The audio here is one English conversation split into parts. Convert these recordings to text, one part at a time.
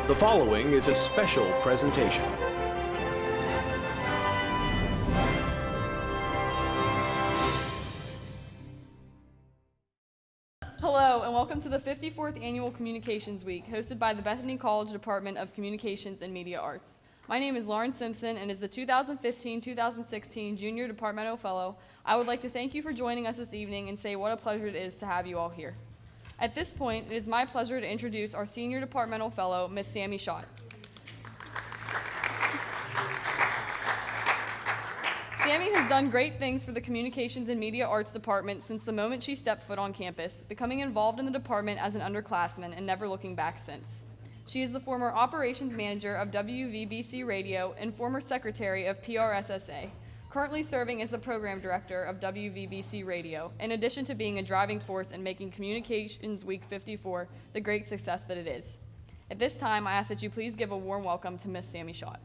The following is a special presentation. Hello, and welcome to the 54th Annual Communications Week, hosted by the Bethany College Department of Communications and Media Arts. My name is Lauren Simpson, and as the 2015-2016 Junior Departmental Fellow, I would like to thank you for joining us this evening and say what a pleasure it is to have you all here. At this point, it is my pleasure to introduce our Senior Departmental Fellow, Ms. Sammy Schott. Sammy has done great things for the Communications and Media Arts Department since the moment she stepped foot on campus, becoming involved in the department as an underclassman and never looking back since. She is the former Operations Manager of WVBC Radio and former Secretary of PRSSA, currently serving as the Program Director of WVBC Radio, in addition to being a driving force in making Communications Week 54 the great success that it is. At this time, I ask that you please give a warm welcome to Ms. Sammy Schott.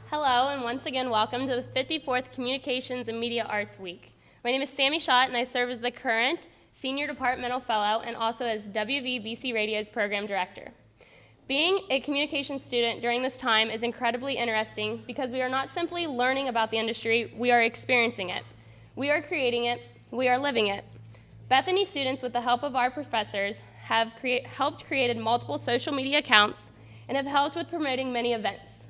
Hello, and once again, welcome to the 54th Communications and Media Arts Week. My name is Sammy Schott, and I serve as the current Senior Departmental Fellow and also as WVBC Radio's Program Director. Being a communications student during this time is incredibly interesting because we are not simply learning about the industry, we are experiencing it. We are creating it, we are living it. Bethany students, with the help of our professors, have helped create multiple social media accounts and have helped with promoting many events.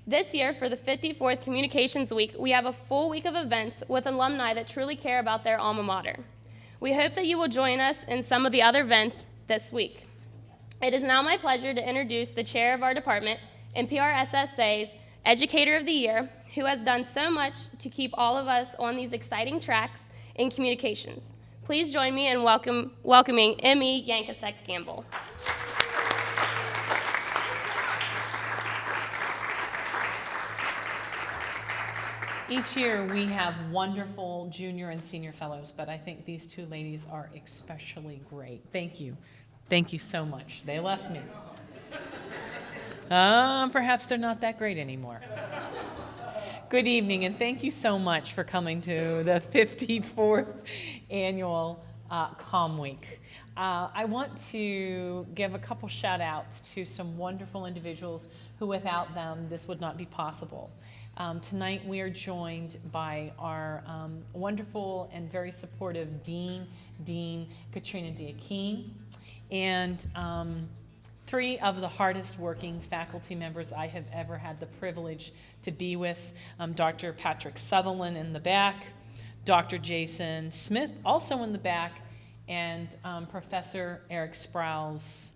This year, for the 54th Communications Week, we have a full week of events with alumni that truly care about their alma mater. We hope that you will join us in some of the other events this week. It is now my pleasure to introduce the chair of our department and PRSSA's Educator of the Year, who has done so much to keep all of us on these exciting tracks in communications. Please join me in welcoming Emmy Yankasek Gamble. Each year we have wonderful junior and senior fellows, but I think these two ladies are especially great. Thank you. Thank you so much. They left me. Perhaps they're not that great anymore. Good evening, and thank you so much for coming to the 54th Annual Comm Week. I want to give a couple shout outs to some wonderful individuals who without them this would not be possible. Tonight we are joined by our wonderful and very supportive Dean Katrina Diakeen, and three of the hardest working faculty members I have ever had the privilege to be with, Dr. Patrick Sutherland in the back, Dr. Jason Smith also in the back, and Professor Eric Sprouse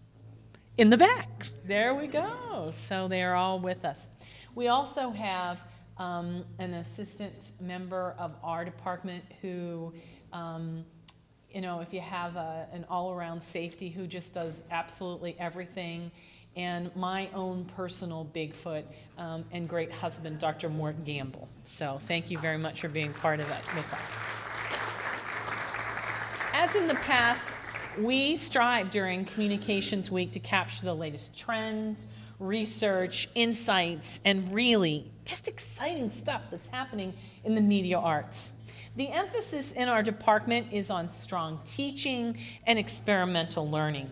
in the back. There we go. So they are all with us. We also have an assistant member of our department who, if you have an all-around safety who just does absolutely everything, and my own personal Bigfoot and great husband, Dr. Mort Gamble. So thank you very much for being part of it with us. As in the past, we strive during Communications Week to capture the latest trends, research, insights, and really just exciting stuff that's happening in the media arts. The emphasis in our department is on strong teaching and experimental learning.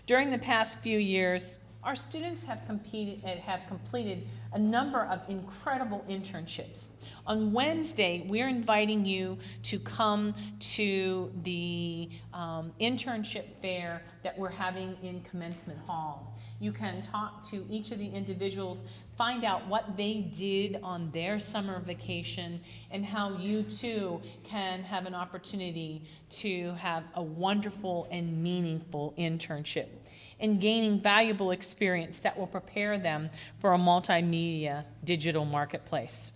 During the past few years, our students have completed a number of incredible internships. On Wednesday, we're inviting you to come to the internship fair that we're having in Commencement Hall. You can talk to each of the individuals, find out what they did on their summer vacation, and how you too can have an opportunity to have a wonderful and meaningful internship and gaining valuable experience that will prepare them for a multimedia digital marketplace.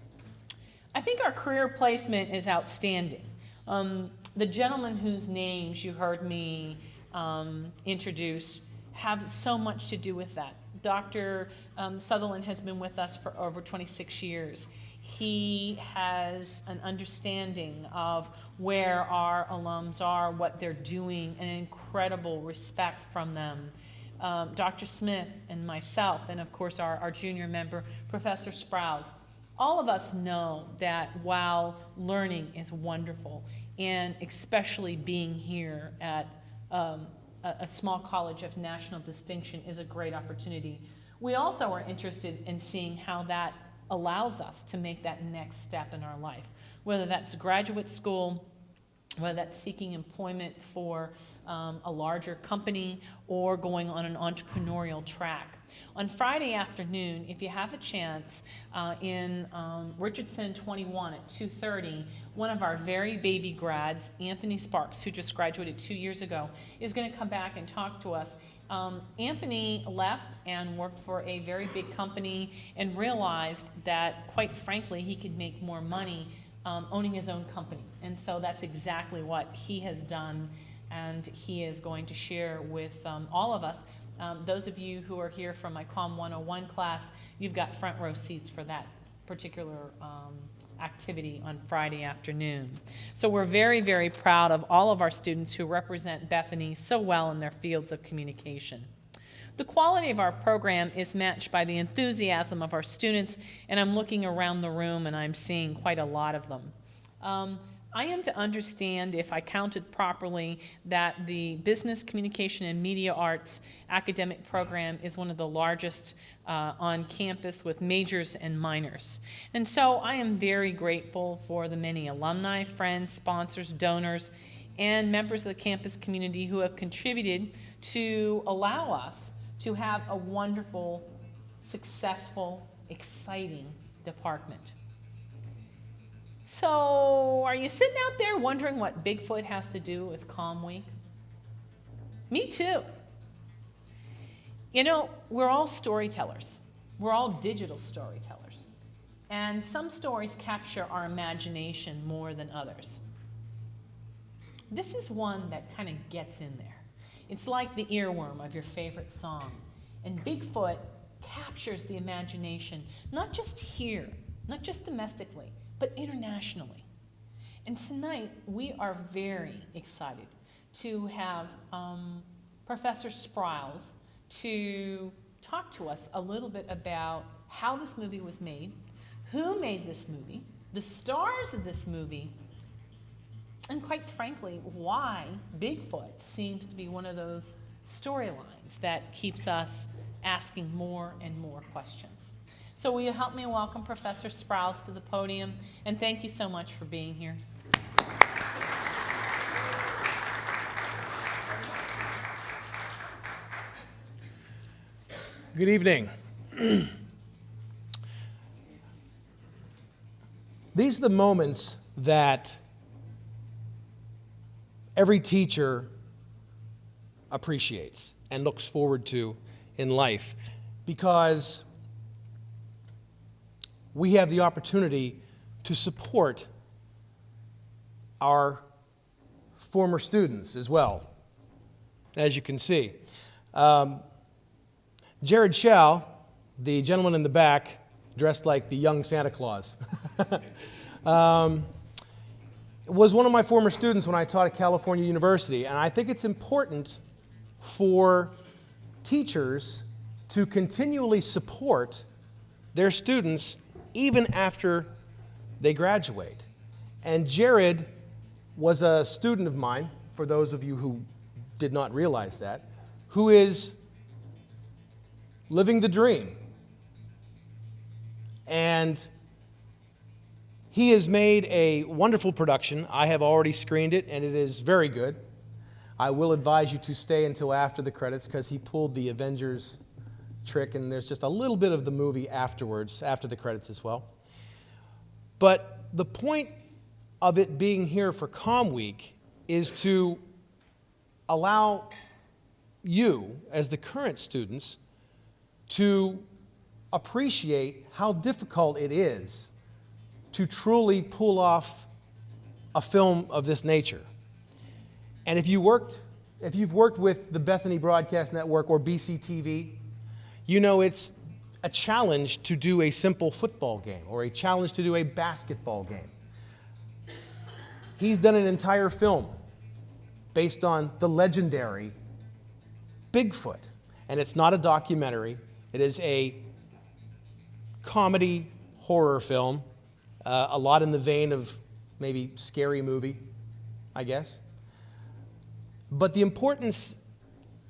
I think our career placement is outstanding. The gentlemen whose names you heard me introduce have so much to do with that. Dr. Sutherland has been with us for over 26 years. He has an understanding of where our alums are, what they're doing, and an incredible respect from them. Dr. Smith and myself, and of course our junior member, Professor Sprouse, All of us know that while learning is wonderful, and especially being here at a small college of national distinction is a great opportunity, we also are interested in seeing how that allows us to make that next step in our life, whether that's graduate school, whether that's seeking employment for a larger company, or going on an entrepreneurial track. On Friday afternoon, if you have a chance, in Richardson 21 at 2:30, one of our very baby grads, Anthony Sparks, who just graduated 2 years ago, is going to come back and talk to us. Anthony left and worked for a very big company and realized that, quite frankly, he could make more money owning his own company. And so that's exactly what he has done, and he is going to share with all of us. Those of you who are here from my COM 101 class, you've got front row seats for that particular activity on Friday afternoon. So we're very, very proud of all of our students who represent Bethany so well in their fields of communication. The quality of our program is matched by the enthusiasm of our students, and I'm looking around the room and I'm seeing quite a lot of them. I am to understand, if I counted properly, that the Business, Communication, and Media Arts academic program is one of the largest on campus, with majors and minors. And so I am very grateful for the many alumni, friends, sponsors, donors, and members of the campus community who have contributed to allow us to have a wonderful, successful, exciting department. So, are you sitting out there wondering what Bigfoot has to do with Calm Week? Me too. You know, we're all storytellers. We're all digital storytellers. And some stories capture our imagination more than others. This is one that kind of gets in there. It's like the earworm of your favorite song. And Bigfoot captures the imagination, not just here, not just domestically, but internationally. And tonight, we are very excited to have Professor Sprouse to talk to us a little bit about how this movie was made, who made this movie, the stars of this movie, and quite frankly, why Bigfoot seems to be one of those storylines that keeps us asking more and more questions. So will you help me welcome Professor Sprouse to the podium, and thank you so much for being here. Good evening. These are the moments that every teacher appreciates and looks forward to in life, because we have the opportunity to support our former students as well, as you can see. Jared Schell, the gentleman in the back, dressed like the young Santa Claus, was one of my former students when I taught at California University, and I think it's important for teachers to continually support their students even after they graduate. And Jared was a student of mine, for those of you who did not realize that, who is living the dream. And he has made a wonderful production. I have already screened it, and it is very good. I will advise you to stay until after the credits, because he pulled the Avengers trick, and there's just a little bit of the movie afterwards, after the credits as well. But the point of it being here for Calm Week is to allow you, as the current students, to appreciate how difficult it is to truly pull off a film of this nature. And if you've worked with the Bethany Broadcast Network or BCTV, you know it's a challenge to do a simple football game or a challenge to do a basketball game. He's done an entire film based on the legendary Bigfoot. And it's not a documentary. It is a comedy horror film, a lot in the vein of maybe Scary Movie, I guess. But the importance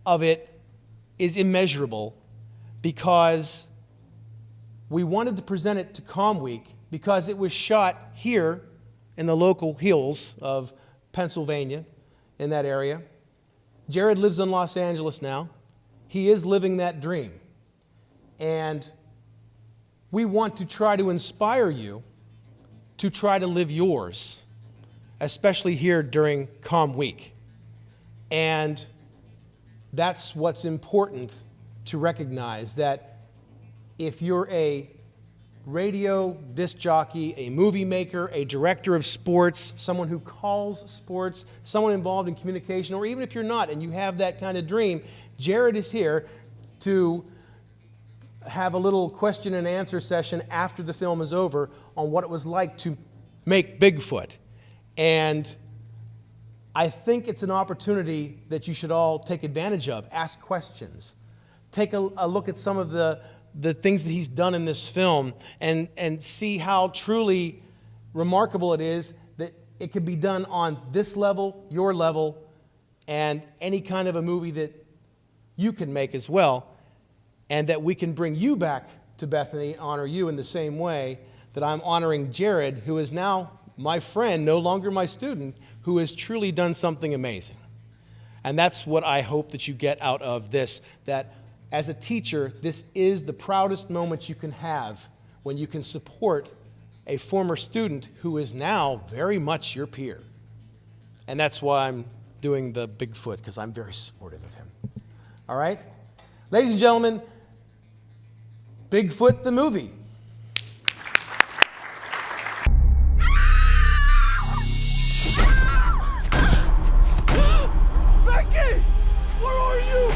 of it is immeasurable because we wanted to present it to Com Week because it was shot here in the local hills of Pennsylvania, in that area. Jared lives in Los Angeles now. He is living that dream. And we want to try to inspire you to try to live yours, especially here during Com Week. And that's what's important to recognize, that if you're a radio disc jockey, a movie maker, a director of sports, someone who calls sports, someone involved in communication, or even if you're not and you have that kind of dream, Jared is here to have a little question and answer session after the film is over on what it was like to make Bigfoot. And I think it's an opportunity that you should all take advantage of. Ask questions. Take a look at some of the things that he's done in this film and see how truly remarkable it is that it could be done on this level, your level, and any kind of a movie that you can make as well, and that we can bring you back to Bethany and honor you in the same way that I'm honoring Jared, who is now my friend, no longer my student, who has truly done something amazing. And that's what I hope that you get out of this, that as a teacher, this is the proudest moment you can have when you can support a former student who is now very much your peer. And that's why I'm doing the Bigfoot, because I'm very supportive of him. All right? Ladies and gentlemen, Bigfoot the movie. Becky! Where are you?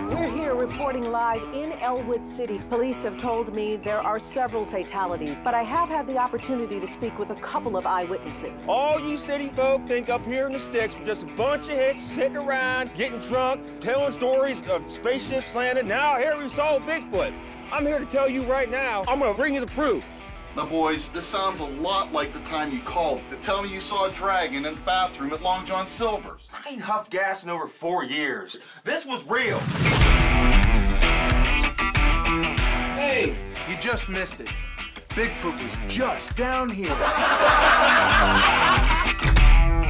We're here reporting live in Elwood City. Police have told me there are several fatalities, but I have had the opportunity to speak with a couple of eyewitnesses. All you city folk think up here in the sticks are just a bunch of hicks sitting around, getting drunk, telling stories of spaceships landing. Now here we saw Bigfoot. I'm here to tell you right now, I'm gonna bring you the proof. Now, boys, this sounds a lot like the time you called to tell me you saw a dragon in the bathroom at Long John Silver's. I ain't huffed gas in over 4 years. This was real. Hey, you just missed it. Bigfoot was just down here.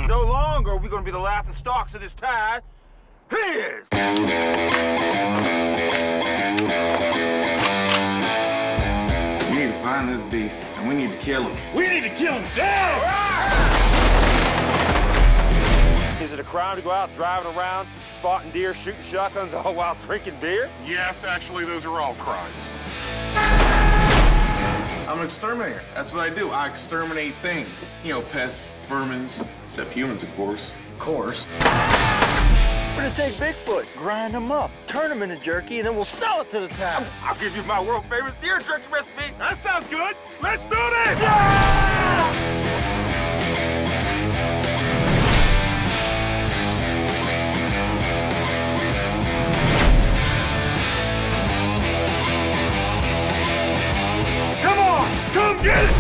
No longer are we gonna be the laughing stocks of this tide. He is. We need to find this beast, and we need to kill him. We need to kill him down! Is it a crime to go out driving around, spotting deer, shooting shotguns, all while drinking beer? Yes, actually, those are all crimes. I'm an exterminator. That's what I do. I exterminate things. You know, pests, vermins, except humans, of course. Of course. We're gonna take Bigfoot, grind him up, turn him into jerky, and then we'll sell it to the town. I'll give you my world famous deer jerky recipe. That sounds good. Let's do this! Yeah! Come on, come get it!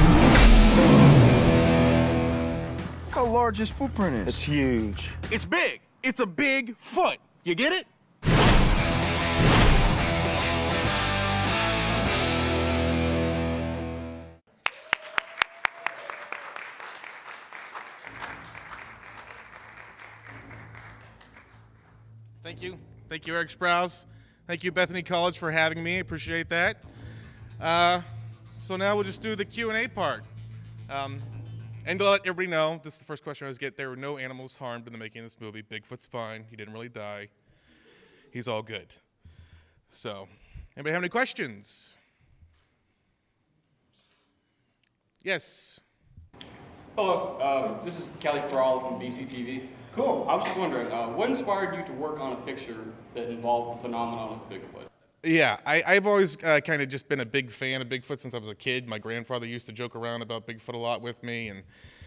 Look how large his footprint is. It's huge. It's big. It's a big foot. You get it? Thank you. Thank you, Eric Sprouse. Thank you, Bethany College, for having me. Appreciate that. So now we'll just do the Q&A part. And to let everybody know, this is the first question I always get. There were no animals harmed in the making of this movie. Bigfoot's fine. He didn't really die. He's all good. So, anybody have any questions? Yes. Hello, this is Kelly Farrell from BCTV. Cool. I was just wondering, what inspired you to work on a picture that involved the phenomenon of Bigfoot? Yeah, I've always kind of just been a big fan of Bigfoot since I was a kid. My grandfather used to joke around about Bigfoot a lot with me and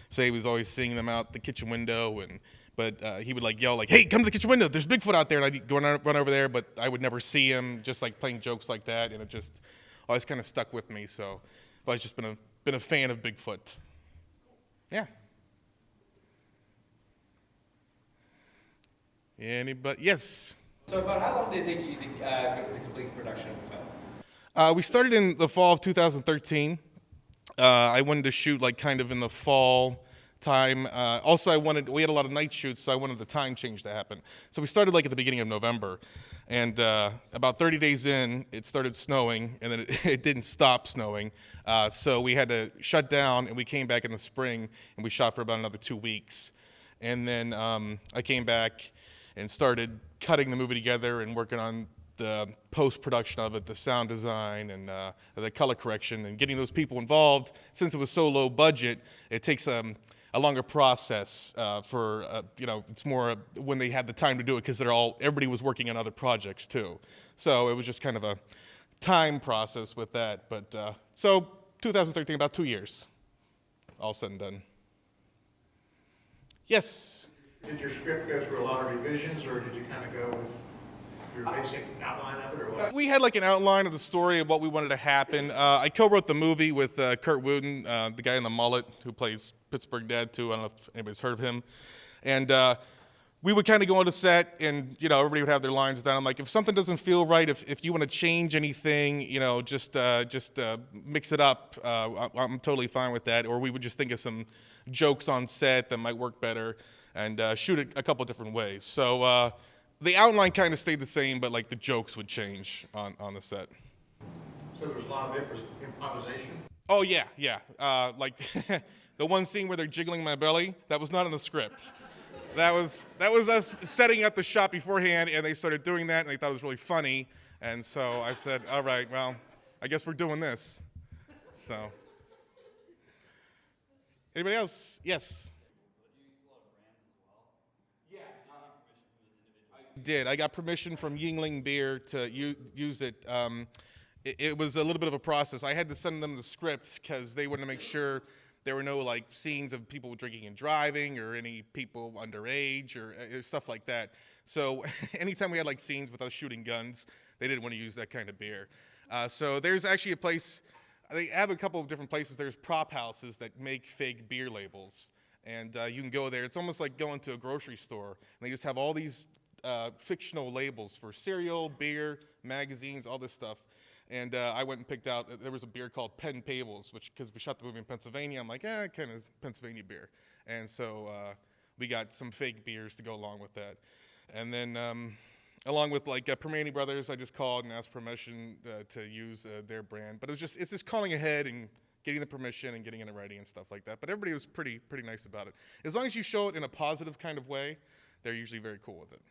say he was always seeing them out the kitchen window and But he would like yell like, "Hey, come to the kitchen window! There's Bigfoot out there!" And I'd go and run over there, but I would never see him. Just like playing jokes like that, and it just always kind of stuck with me. So I've always just been a fan of Bigfoot. Yeah. Anybody? Yes. So about how long did it take you to complete production of the film? We started in the fall of 2013. I wanted to shoot like kind of in the fall time. Also, we had a lot of night shoots, so I wanted the time change to happen. So we started like at the beginning of November, and about 30 days in, it started snowing, and then it didn't stop snowing. So we had to shut down, and we came back in the spring, and we shot for about another 2 weeks. And then I came back and started cutting the movie together and working on the post-production of it, the sound design and the color correction, and getting those people involved. Since it was so low budget, it takes a longer process it's more when they had the time to do it, because everybody was working on other projects too. So it was just kind of a time process with that. But so 2013, about 2 years, all said and done. Yes? Did your script go through a lot of revisions, or did you kind of go with your basic outline of it, or what? We had like an outline of the story of what we wanted to happen. I co-wrote the movie with Kurt Wooten, the guy in the mullet who plays Pittsburgh Dad too. I don't know if anybody's heard of him. And we would kind of go on the set, and everybody would have their lines down. I'm like, if something doesn't feel right, if you want to change anything, just mix it up. I'm totally fine with that. Or we would just think of some jokes on set that might work better, and shoot it a couple different ways. So the outline kind of stayed the same, but like the jokes would change on the set. So there was a lot of improvisation? Oh yeah. Like the one scene where they're jiggling my belly, that was not in the script. That was us setting up the shot beforehand, and they started doing that, and they thought it was really funny. And so I said, all right, well, I guess we're doing this. So. Anybody else? Yes. I got permission from Yingling Beer to use it. It was a little bit of a process. I had to send them the scripts because they wanted to make sure there were no like scenes of people drinking and driving or any people underage or stuff like that. So anytime we had like scenes with us shooting guns, they didn't want to use that kind of beer. So there's actually a place, they have a couple of different places. There's prop houses that make fake beer labels. And you can go there. It's almost like going to a grocery store. And they just have all these fictional labels for cereal, beer, magazines, all this stuff. And I went and picked out, there was a beer called Penn Pables, because we shot the movie in Pennsylvania. I'm like, it kind of Pennsylvania beer. And so we got some fake beers to go along with that. And then along with like Permane Brothers, I just called and asked permission to use their brand. But it's just calling ahead and getting the permission and getting into writing and stuff like that. But everybody was pretty nice about it. As long as you show it in a positive kind of way, they're usually very cool with it.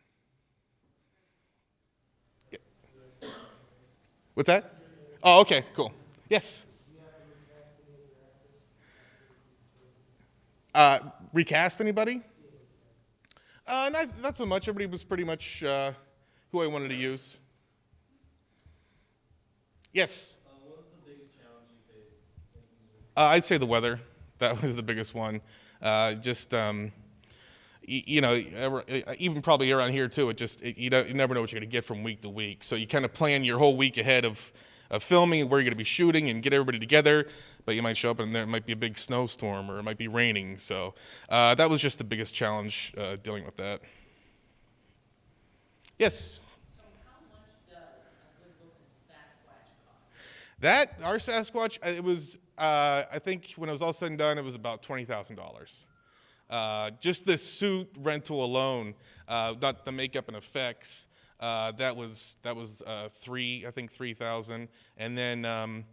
Yeah. What's that? Oh, okay, cool. Yes? Recast anybody? Not so much. Everybody was pretty much who I wanted to use. Yes? What was the biggest challenge you faced? I'd say the weather. That was the biggest one. Even probably around here too, you never know what you're going to get from week to week. So you kind of plan your whole week ahead of filming and where you're going to be shooting and get everybody together. But you might show up and there might be a big snowstorm or it might be raining. So that was just the biggest challenge dealing with that. Yes? So how much does a good looking Sasquatch cost? Our Sasquatch, it was, I think when it was all said and done, it was about $20,000. Just the suit rental alone, not the makeup and effects, that was $3,000. And then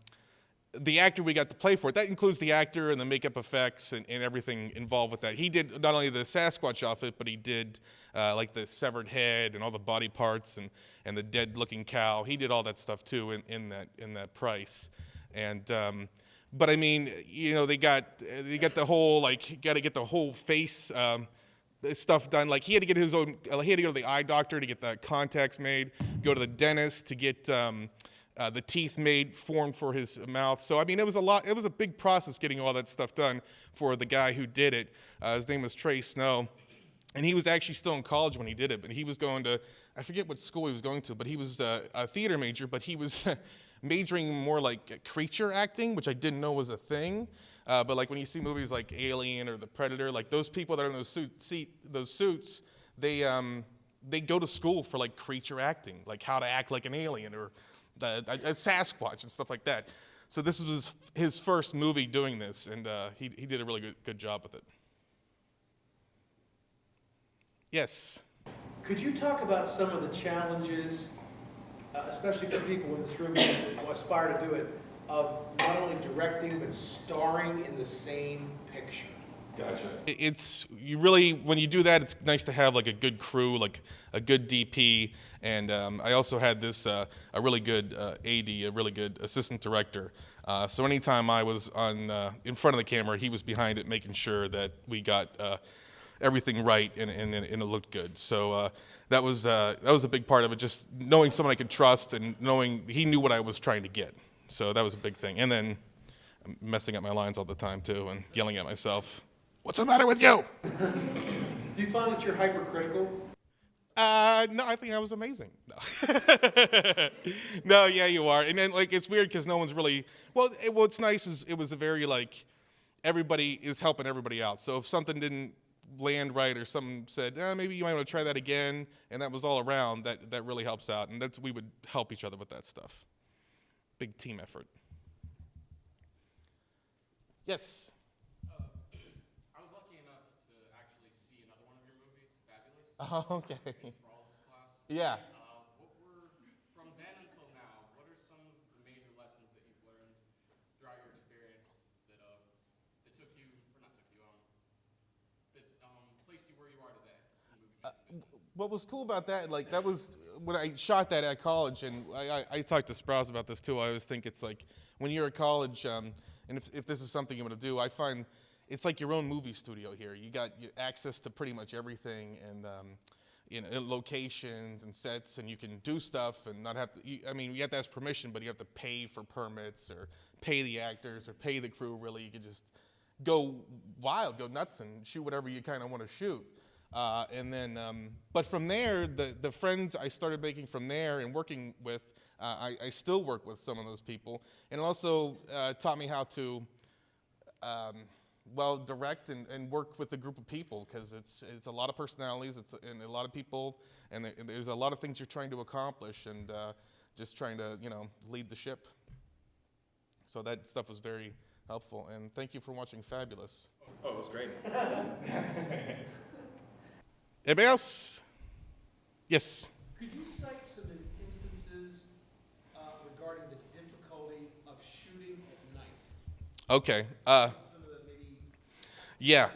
the actor we got to play for it, that includes the actor and the makeup effects and everything involved with that. He did not only the Sasquatch outfit, but he did like the severed head and all the body parts and the dead looking cow. He did all that stuff too in that price. And but I mean, they got the whole, like, got to get the whole face stuff done. Like he had to get he had to go to the eye doctor to get the contacts made, go to the dentist to get the teeth formed for his mouth. So I mean, it was a big process getting all that stuff done for the guy who did it. His name was Trey Snow. And he was actually still in college when he did it, but he was going to, I forget what school he was going to, but he was a theater major, but he was majoring more like creature acting, which I didn't know was a thing. But like when you see movies like Alien or The Predator, like those people that are in those suits, they go to school for like creature acting, like how to act like an alien or a Sasquatch and stuff like that. So this was his first movie doing this, and he did a really good job with it. Yes? Could you talk about some of the challenges, especially for people in this room who aspire to do it, of not only directing but starring in the same picture? Gotcha. It's, you really, when you do that, it's nice to have like a good crew, like a good DP, and I also had this, a really good AD, a really good assistant director. So anytime I was on in front of the camera, he was behind it, making sure that we got everything right and it looked good. So that was a big part of it, just knowing someone I could trust and knowing he knew what I was trying to get. So that was a big thing. And then messing up my lines all the time too and yelling at myself. What's the matter with you? Do you find that you're hypercritical? No, I think I was amazing. No. No, yeah, you are. And then, like, it's weird because no one's really, what's nice is it was a very, like, everybody is helping everybody out. So if something didn't land right or someone said, maybe you might want to try that again, and that was all around, that really helps out. And we would help each other with that stuff. Big team effort. Yes? I was lucky enough to actually see another one of your movies, Fabulous. Oh, okay. In Sprawls' class. Yeah. What were, from then until now, what are some of the major lessons that you've learned throughout your experience that took you, or not took you, that placed you where you are today in movie making business? What was cool about that, like, that was when I shot that at college, and I talked to Sprouse about this too. I always think it's like when you're at college, and if this is something you want to do, I find it's like your own movie studio here. You got access to pretty much everything, and locations and sets, and you can do stuff and not have to. You have to ask permission, but you have to pay for permits or pay the actors or pay the crew. Really, you can just go wild, go nuts, and shoot whatever you kind of want to shoot. But from there, the friends I started making from there and working with, I still work with some of those people, and it also taught me how to, direct and work with a group of people, because it's a lot of personalities, and a lot of people, and there's a lot of things you're trying to accomplish, and just trying to lead the ship. So that stuff was very helpful, and thank you for watching Fabulous. Oh, it was great. Anybody else? Yes. Could you cite some instances regarding the difficulty of shooting at night? Okay. Yeah.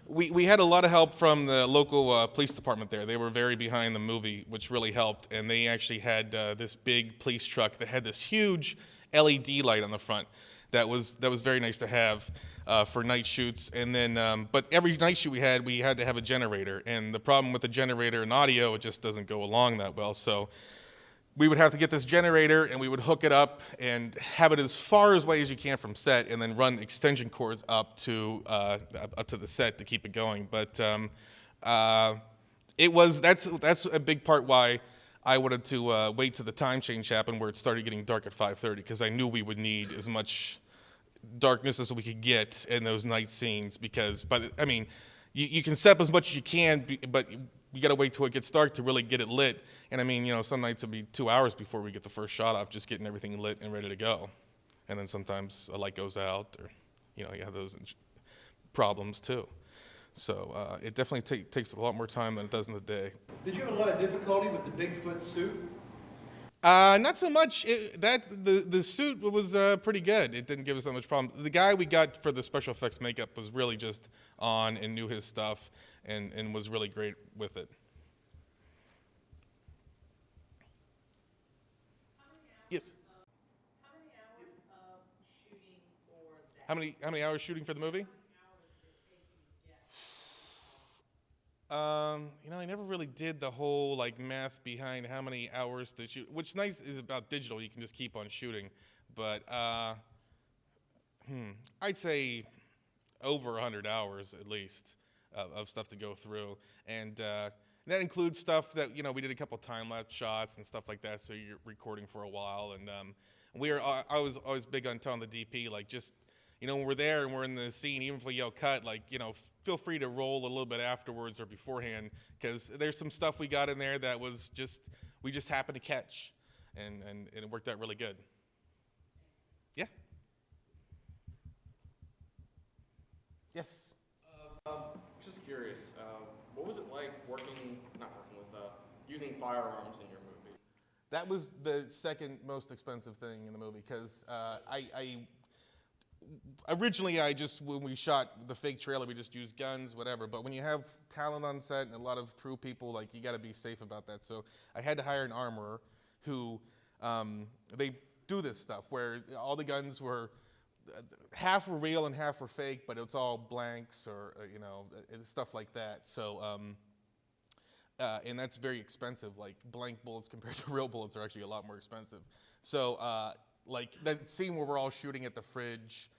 We had a lot of help from the local police department there. They were very behind the movie, which really helped. And they actually had this big police truck that had this huge LED light on the front. That was very nice to have for night shoots. And then, but every night shoot we had to have a generator. And the problem with the generator and audio, it just doesn't go along that well. So we would have to get this generator, and we would hook it up and have it as far away as you can from set, and then run extension cords up to the set to keep it going. But that's a big part why I wanted to wait till the time change happened, where it started getting dark at 5:30, because I knew we would need as much darkness as we could get in those night scenes. Because, you can set up as much as you can, but you got to wait till it gets dark to really get it lit. And some nights it'll be 2 hours before we get the first shot off, just getting everything lit and ready to go. And then sometimes a light goes out, or you have those problems too. So it definitely takes a lot more time than it does in the day. Did you have a lot of difficulty with the Bigfoot suit? Not so much. The suit was pretty good. It didn't give us that much problem. The guy we got for the special effects makeup was really just on and knew his stuff, and was really great with it. Yes. How many hours of shooting for that? How many hours shooting for the movie? I never really did the whole math behind how many hours to shoot. Which nice is about digital, you can just keep on shooting. But I'd say over 100 hours at least. of stuff to go through. And that includes stuff that, we did a couple time-lapse shots and stuff like that, so you're recording for a while. And I was always big on telling the DP, like, just, when we're there and we're in the scene, even if we yell cut, like, feel free to roll a little bit afterwards or beforehand, because there's some stuff we got in there that was we just happened to catch, and it worked out really good. Yeah? Yes? Just curious, what was it like using firearms in your movie? That was the second most expensive thing in the movie, because originally when we shot the fake trailer, we just used guns, whatever. But when you have talent on set and a lot of crew people, like, you got to be safe about that. So I had to hire an armorer who, they do this stuff where all the guns were, half were real and half were fake, but it's all blanks or stuff like that. So, and that's very expensive. Like, blank bullets compared to real bullets are actually a lot more expensive. So, like that scene where we're all shooting at the fridge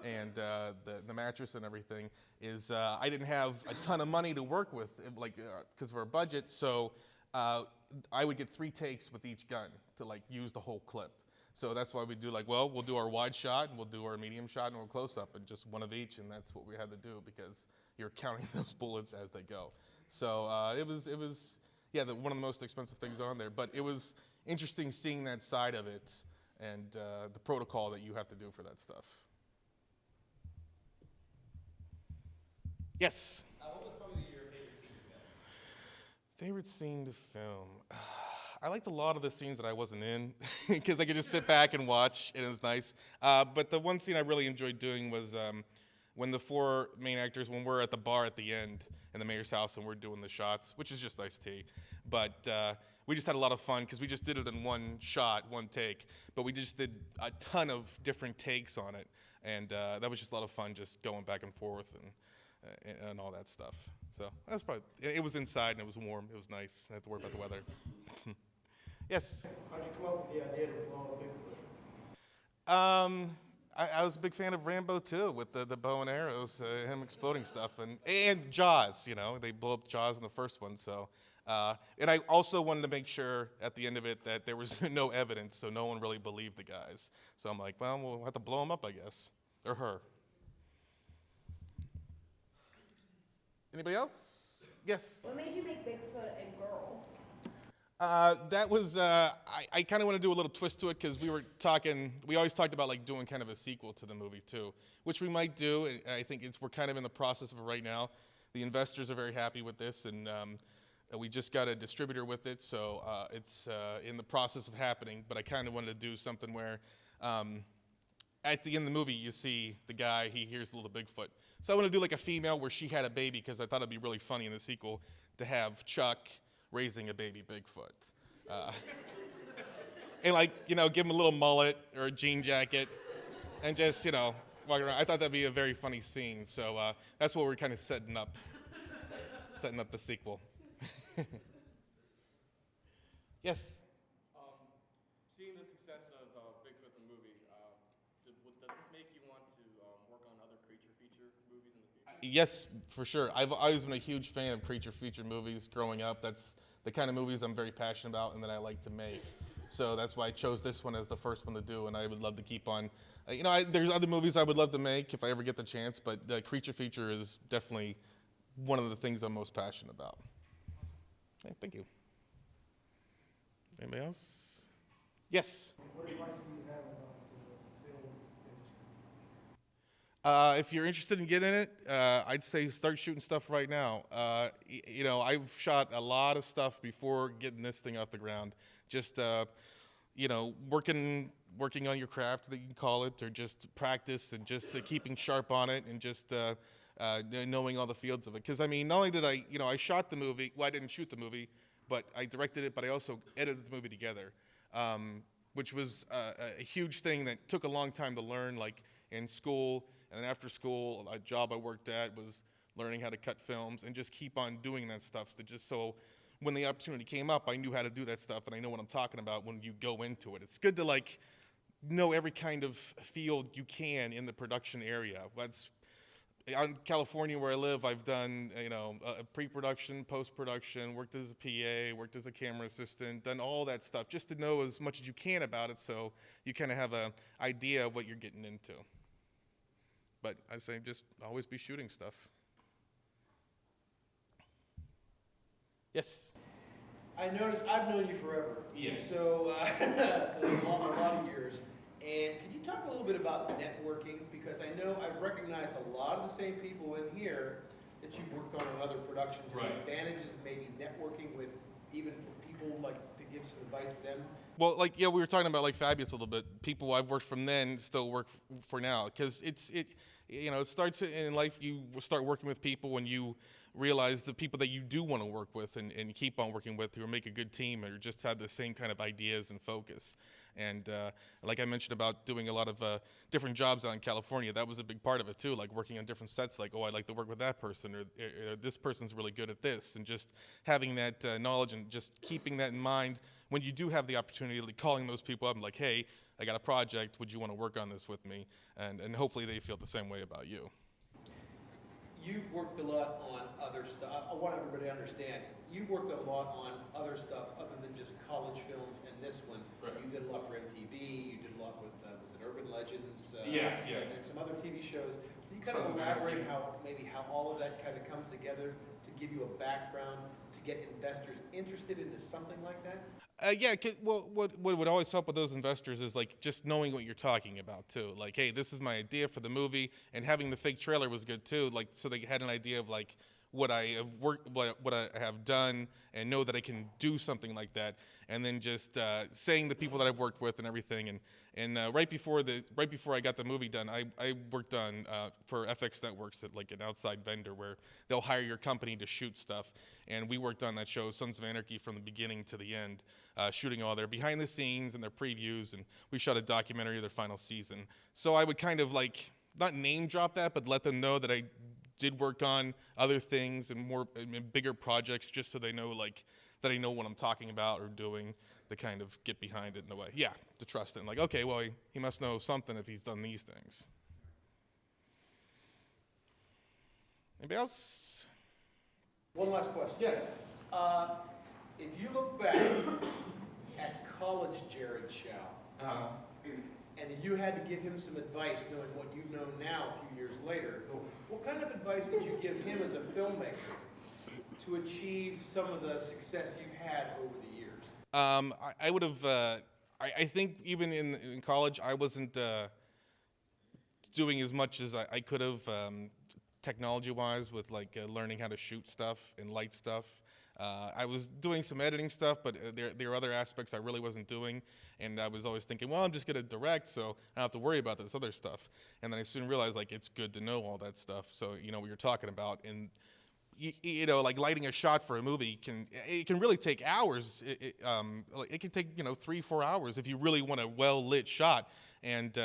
and the mattress and everything is I didn't have a ton of money to work with, like, because of our budget. So I would get 3 takes with each gun to, like, use the whole clip. So that's why we do, like, we'll do our wide shot and we'll do our medium shot and we'll close up, and just one of each, and that's what we had to do because you're counting those bullets as they go. So it was one of the most expensive things on there, but it was interesting seeing that side of it and the protocol that you have to do for that stuff. Yes? What was probably your favorite scene to film? Favorite scene to film? I liked a lot of the scenes that I wasn't in because I could just sit back and watch, and it was nice. But the one scene I really enjoyed doing was when the 4 main actors, when we're at the bar at the end in the mayor's house and we're doing the shots, which is just iced tea. But we just had a lot of fun because we just did it in one shot, one take. But we just did a ton of different takes on it. And that was just a lot of fun, just going back and forth and all that stuff. So that's probably, it was inside and it was warm. It was nice. I didn't have to worry about the weather. Yes? How'd you come up with the idea to blow a Bigfoot? I was a big fan of Rambo too, with the bow and arrows, him exploding stuff, and Jaws. They blew up Jaws in the first one. So, and I also wanted to make sure at the end of it that there was no evidence, so no one really believed the guys. So I'm like, well, we'll have to blow him up, I guess, or her. Anybody else? Yes. What made you make Bigfoot a girl? That was, I kind of want to do a little twist to it because we always talked about, like, doing kind of a sequel to the movie too, which we might do. I think we're kind of in the process of it right now. The investors are very happy with this, and we just got a distributor with it, so it's in the process of happening, but I kind of wanted to do something where at the end of the movie you see the guy, he hears the little Bigfoot. So I want to do like a female where she had a baby because I thought it'd be really funny in the sequel to have Chuck raising a baby Bigfoot. And, like, give him a little mullet or a jean jacket and just, walk around. I thought that'd be a very funny scene. So that's what we're kind of setting up the sequel. Yes? Seeing the success of Bigfoot the movie, does this make you want to work on other creature feature movies in the future? Yes, for sure. I've always been a huge fan of creature feature movies growing up. That's the kind of movies I'm very passionate about and that I like to make. So that's why I chose this one as the first one to do, and I would love to keep on. There's other movies I would love to make if I ever get the chance, but the creature feature is definitely one of the things I'm most passionate about. Okay, thank you. Anybody else? Yes? What advice do you have about the film industry? If you're interested in getting in it, I'd say start shooting stuff right now. I've shot a lot of stuff before getting this thing off the ground. Just, working on your craft, that you can call it, or just practice and just keeping sharp on it and just knowing all the fields of it. Because, not only did I shot the movie, well, I didn't shoot the movie, but I directed it, but I also edited the movie together, which was a huge thing that took a long time to learn, like in school. And then after school, a job I worked at was learning how to cut films and just keep on doing that stuff. So when the opportunity came up, I knew how to do that stuff, and I know what I'm talking about when you go into it. It's good to know every kind of field you can in the production area. in California where I live, I've done, pre-production, post-production, worked as a PA, worked as a camera assistant, done all that stuff just to know as much as you can about it so you kind of have an idea of what you're getting into. But I say just always be shooting stuff. Yes? I noticed, I've known you forever. Yes. So, a lot of years. And can you talk a little bit about networking? Because I know I've recognized a lot of the same people in here that you've worked on in other productions. And the advantages of maybe networking with even people, like, to give some advice to them. Well, we were talking about Fabulous a little bit. People I've worked from then still work for now, because it starts in life. You start working with people when you realize the people that you do want to work with and keep on working with, who make a good team or just have the same kind of ideas and focus. And like I mentioned about doing a lot of different jobs out in California, that was a big part of it too, like working on different sets, like, oh, I'd like to work with that person, or this person's really good at this, and just having that knowledge and just keeping that in mind when you do have the opportunity, like calling those people up and like, hey, I got a project, would you want to work on this with me? And hopefully they feel the same way about you. You've worked a lot on other stuff. I want everybody to understand, you've worked a lot on other stuff other than just college films and this one. Right. You did a lot for MTV, you did a lot with, was it Urban Legends? Yeah. And some other TV shows. Can you kind of elaborate how all of that kind of comes together to give you a background to get investors interested into something like that? What would always help with those investors is just knowing what you're talking about too. Like, hey, this is my idea for the movie, and having the fake trailer was good too. So they had an idea of what I have worked, what I have done, and know that I can do something like that. And then just saying the people that I've worked with and everything. And right before I got the movie done, I worked on for FX Networks at an outside vendor where they'll hire your company to shoot stuff. And we worked on that show, Sons of Anarchy, from the beginning to the end, shooting all their behind the scenes and their previews. And we shot a documentary of their final season. So I would kind of not name drop that, but let them know that I did work on other things and more and bigger projects, just so they know that I know what I'm talking about or doing, to kind of get behind it in a way. Yeah, to trust it. And okay, well, he must know something if he's done these things. Anybody else? One last question. Yes. If you look back at college Jared Chow, and if you had to give him some advice, knowing what you know now a few years later, what kind of advice would you give him as a filmmaker to achieve some of the success you've had over the years? I would have, I think even in college, I wasn't doing as much as I could have technology-wise with learning how to shoot stuff and light stuff. I was doing some editing stuff, but there are other aspects I really wasn't doing, and I was always thinking, well, I'm just going to direct, so I don't have to worry about this other stuff. And then I soon realized it's good to know all that stuff, so you know what you're talking about. And lighting a shot for a movie can really take hours. It can take 3-4 hours if you really want a well-lit shot. And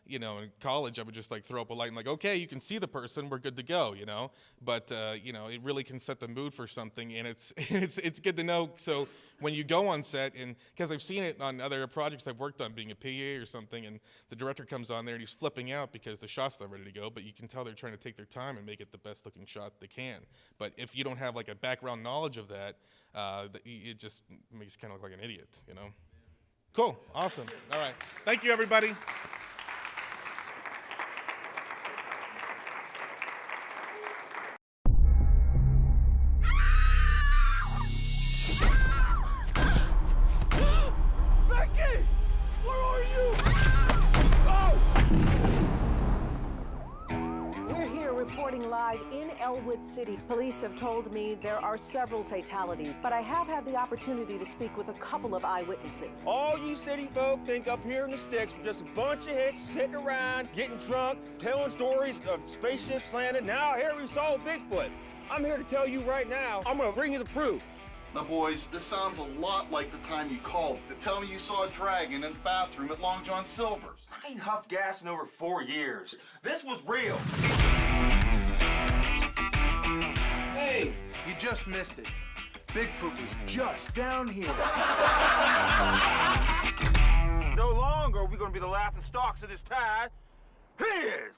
in college, I would just throw up a light and okay, you can see the person, we're good to go, But it really can set the mood for something, and it's good to know. So when you go on set, and because I've seen it on other projects I've worked on, being a PA or something, and the director comes on there and he's flipping out because the shot's not ready to go, but you can tell they're trying to take their time and make it the best looking shot they can. But if you don't have a background knowledge of that, it just makes you kind of look like an idiot, Cool, awesome, all right. Thank you, everybody. In Elwood City, police have told me there are several fatalities, but I have had the opportunity to speak with a couple of eyewitnesses. All you city folk think up here in the sticks are just a bunch of hicks sitting around, getting drunk, telling stories of spaceships landing. Now here we saw Bigfoot. I'm here to tell you right now, I'm gonna bring you the proof. Now boys, this sounds a lot like the time you called to tell me you saw a dragon in the bathroom at Long John Silver's. I ain't huffed gas in over 4 years. This was real. Hey, you just missed it. Bigfoot was just down here. No longer are we going to be the laughing stocks of this tide. Here's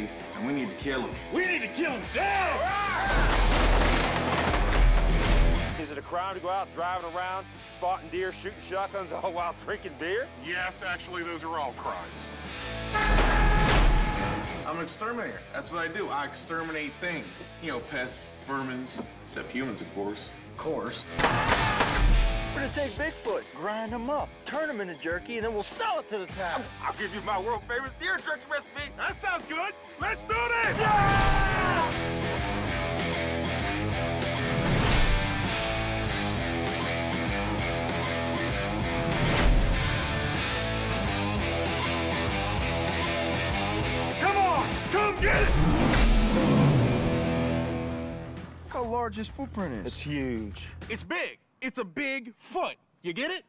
beast, and we need to kill him. We need to kill him down! Is it a crime to go out driving around, spotting deer, shooting shotguns, all while drinking beer? Yes, actually, those are all crimes. I'm an exterminator. That's what I do. I exterminate things. You know, pests, vermins, except humans, of course. Of course. We're gonna take Bigfoot, grind him up, turn him into jerky, and then we'll sell it to the town. I'll give you my world famous deer jerky recipe. That sounds good. Let's do this! Yeah! Come on, come get it! Look how large his footprint is. It's huge. It's big. It's a big foot. You get it?